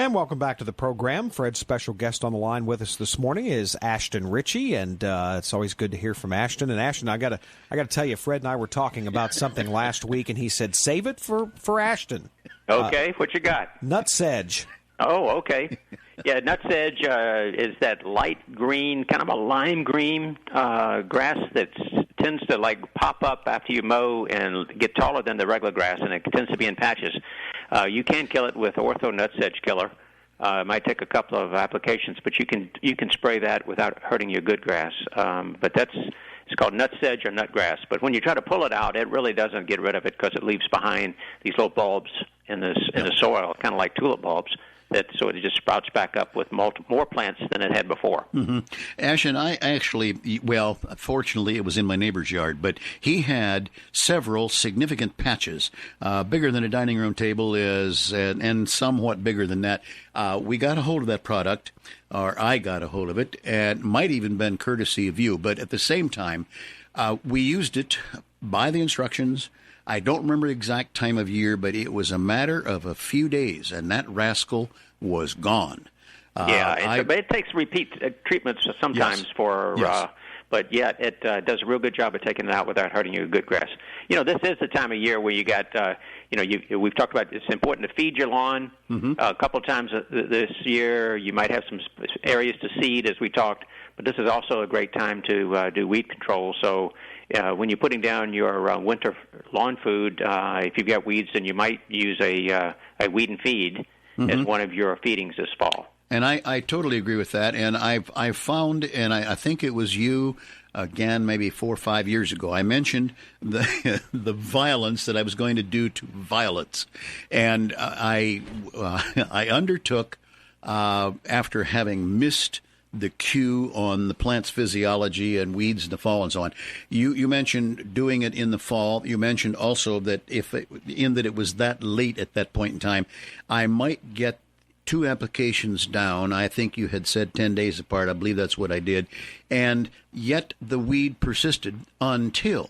And welcome back to the program. Fred's special guest on the line with us this morning is Ashton Ritchie, and it's always good to hear from Ashton. And Ashton, I gotta tell you, Fred and I were talking about something last week, and he said, "Save it for Ashton." Okay, what you got? Nutsedge. Oh, okay. Yeah, nutsedge is that light green, kind of a lime green grass that tends to pop up after you mow and get taller than the regular grass, and it tends to be in patches. You can kill it with ortho nutsedge killer. It might take a couple of applications, but you can spray that without hurting your good grass. But it's called nutsedge or nutgrass. But when you try to pull it out, it really doesn't get rid of it because it leaves behind these little bulbs in the soil, kind of like tulip bulbs. So it just sprouts back up with more plants than it had before. Mm-hmm. Ashton, I actually, fortunately it was in my neighbor's yard, but he had several significant patches, bigger than a dining room table is, and somewhat bigger than that. We got a hold of that product, or I got a hold of it, and might even been courtesy of you, but at the same time, we used it by the instructions. I don't remember the exact time of year, but it was a matter of a few days, and that rascal was gone. But it takes repeat treatments sometimes Yes. But yeah, it does a real good job of taking it out without hurting your good grass. This is the time of year where you got, we've talked about it's important to feed your lawn a couple of times this year. You might have some areas to seed, as we talked, but this is also a great time to do weed control. So when you're putting down your winter lawn food, if you've got weeds, then you might use a weed and feed as one of your feedings this fall. And I totally agree with that. And I've found, and I think it was you, again, maybe 4 or 5 years ago, I mentioned the violence that I was going to do to violets. And I undertook, after having missed the cue on the plant's physiology and weeds in the fall and so on. You mentioned doing it in the fall. You mentioned also that it was that late at that point in time, I might get 2 applications down. I think you had said 10 days apart. I believe that's what I did. And yet the weed persisted until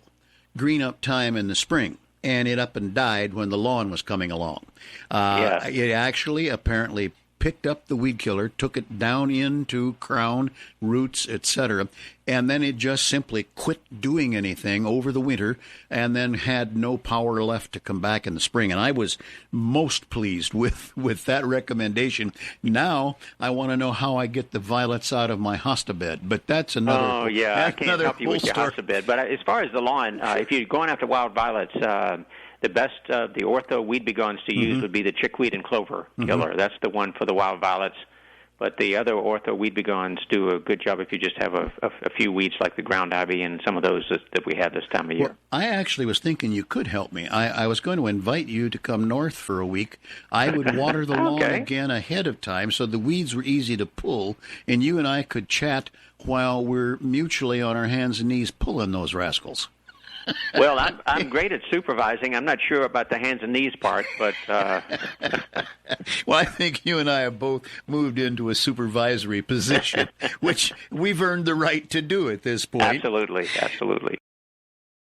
green up time in the spring. And it up and died when the lawn was coming along. It actually apparently picked up the weed killer, took it down into crown, roots, etc., and then it just simply quit doing anything over the winter and then had no power left to come back in the spring. And I was most pleased with that recommendation. Now I want to know how I get the violets out of my hosta bed, but that's another. Oh, yeah, I can't help you with your hosta bed. But as far as the lawn, if you're going after wild violets, the best of the ortho weed begons to use would be the chickweed and clover killer. That's the one for the wild violets. But the other ortho weed begons do a good job if you just have a few weeds like the ground ivy and some of those that we have this time of year. Well, I actually was thinking you could help me. I was going to invite you to come north for a week. I would water the lawn again ahead of time so the weeds were easy to pull, and you and I could chat while we're mutually on our hands and knees pulling those rascals. Well, I'm great at supervising. I'm not sure about the hands and knees part, but well, I think you and I have both moved into a supervisory position, which we've earned the right to do at this point. Absolutely.